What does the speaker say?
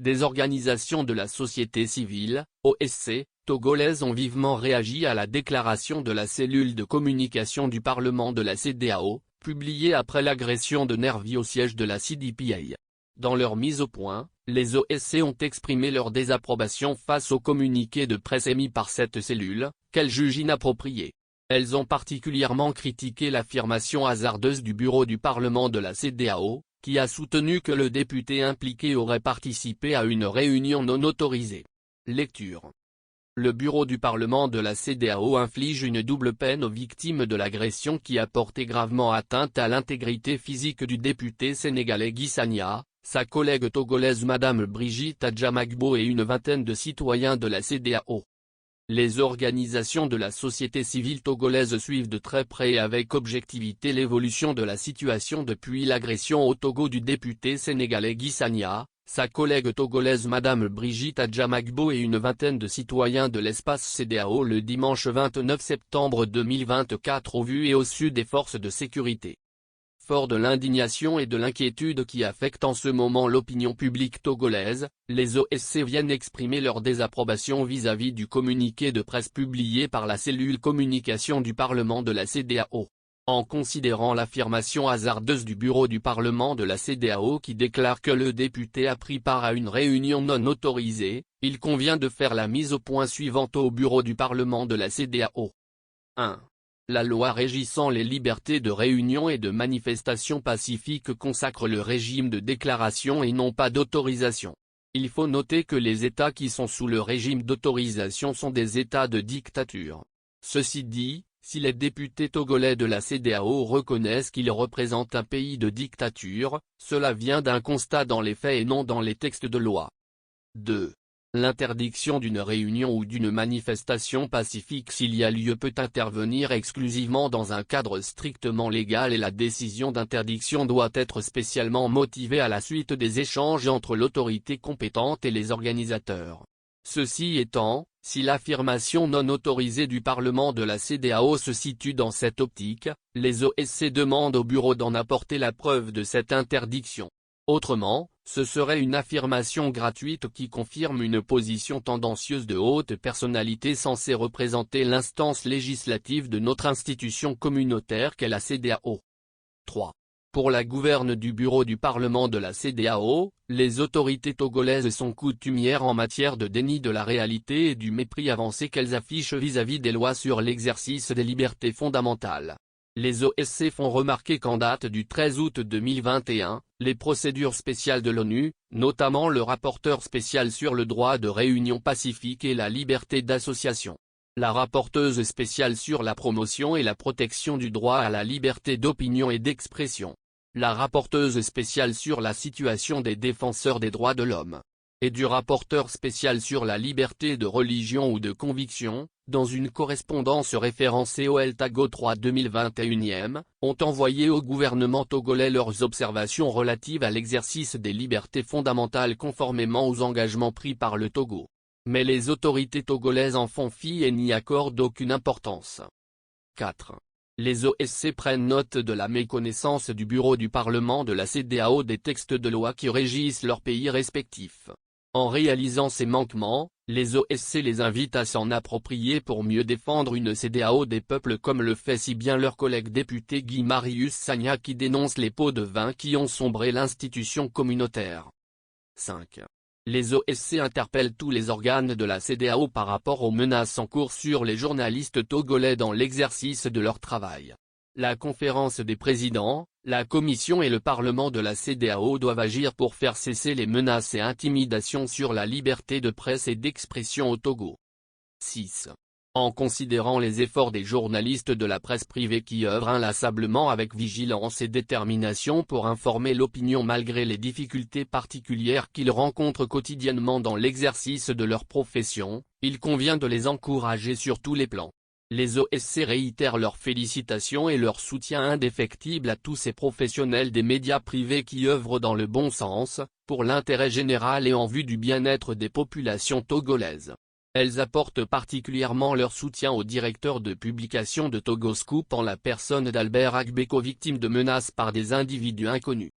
Des organisations de la société civile, OSC, togolaises ont vivement réagi à la déclaration de la cellule de communication du Parlement de la CEDEAO, publiée après l'agression de Nervi au siège de la CDPA. Dans leur mise au point, les OSC ont exprimé leur désapprobation face au communiqué de presse émis par cette cellule, qu'elles jugent inapproprié. Elles ont particulièrement critiqué l'affirmation hasardeuse du bureau du Parlement de la CEDEAO, qui a soutenu que le député impliqué aurait participé à une réunion non autorisée. Lecture. Le bureau du Parlement de la CEDEAO inflige une double peine aux victimes de l'agression qui a porté gravement atteinte à l'intégrité physique du député sénégalais Guy Sagna, sa collègue togolaise Madame Brigitte Adjamagbo et une vingtaine de citoyens de la CEDEAO. Les organisations de la société civile togolaise suivent de très près et avec objectivité l'évolution de la situation depuis l'agression au Togo du député sénégalais Guy Sagna, sa collègue togolaise Madame Brigitte Adjamagbo et une vingtaine de citoyens de l'espace CEDEAO le dimanche 29 septembre 2024 au vu et au su des forces de sécurité. Fort de l'indignation et de l'inquiétude qui affectent en ce moment l'opinion publique togolaise, les OSC viennent exprimer leur désapprobation vis-à-vis du communiqué de presse publié par la cellule communication du Parlement de la CEDEAO. En considérant l'affirmation hasardeuse du bureau du Parlement de la CEDEAO qui déclare que le député a pris part à une réunion non autorisée, il convient de faire la mise au point suivante au bureau du Parlement de la CEDEAO. 1. La loi régissant les libertés de réunion et de manifestation pacifique consacre le régime de déclaration et non pas d'autorisation. Il faut noter que les États qui sont sous le régime d'autorisation sont des États de dictature. Ceci dit, si les députés togolais de la CEDEAO reconnaissent qu'ils représentent un pays de dictature, cela vient d'un constat dans les faits et non dans les textes de loi. 2. L'interdiction d'une réunion ou d'une manifestation pacifique s'il y a lieu peut intervenir exclusivement dans un cadre strictement légal et la décision d'interdiction doit être spécialement motivée à la suite des échanges entre l'autorité compétente et les organisateurs. Ceci étant, si l'affirmation non autorisée du Parlement de la CEDEAO se situe dans cette optique, les OSC demandent au bureau d'en apporter la preuve de cette interdiction. Autrement, ce serait une affirmation gratuite qui confirme une position tendancieuse de haute personnalité censée représenter l'instance législative de notre institution communautaire qu'est la CEDEAO. 3. Pour la gouverne du bureau du Parlement de la CEDEAO, les autorités togolaises sont coutumières en matière de déni de la réalité et du mépris avancé qu'elles affichent vis-à-vis des lois sur l'exercice des libertés fondamentales. Les OSC font remarquer qu'en date du 13 août 2021, les procédures spéciales de l'ONU, notamment le rapporteur spécial sur le droit de réunion pacifique et la liberté d'association, la rapporteuse spéciale sur la promotion et la protection du droit à la liberté d'opinion et d'expression, la rapporteuse spéciale sur la situation des défenseurs des droits de l'homme, et du rapporteur spécial sur la liberté de religion ou de conviction, dans une correspondance référencée au Eltago 3 2021, ont envoyé au gouvernement togolais leurs observations relatives à l'exercice des libertés fondamentales conformément aux engagements pris par le Togo. Mais les autorités togolaises en font fi et n'y accordent aucune importance. 4. Les OSC prennent note de la méconnaissance du bureau du Parlement de la CEDEAO des textes de loi qui régissent leurs pays respectifs. En réalisant ces manquements, les OSC les invitent à s'en approprier pour mieux défendre une CEDEAO des peuples comme le fait si bien leur collègue député Guy Marius Sagna qui dénonce les pots de vin qui ont sombré l'institution communautaire. 5. Les OSC interpellent tous les organes de la CEDEAO par rapport aux menaces en cours sur les journalistes togolais dans l'exercice de leur travail. La conférence des présidents, la Commission et le Parlement de la CEDEAO doivent agir pour faire cesser les menaces et intimidations sur la liberté de presse et d'expression au Togo. 6. En considérant les efforts des journalistes de la presse privée qui œuvrent inlassablement avec vigilance et détermination pour informer l'opinion malgré les difficultés particulières qu'ils rencontrent quotidiennement dans l'exercice de leur profession, il convient de les encourager sur tous les plans. Les OSC réitèrent leurs félicitations et leur soutien indéfectible à tous ces professionnels des médias privés qui œuvrent dans le bon sens, pour l'intérêt général et en vue du bien-être des populations togolaises. Elles apportent particulièrement leur soutien au directeur de publication de Togo Scoop en la personne d'Albert Agbeko victime de menaces par des individus inconnus.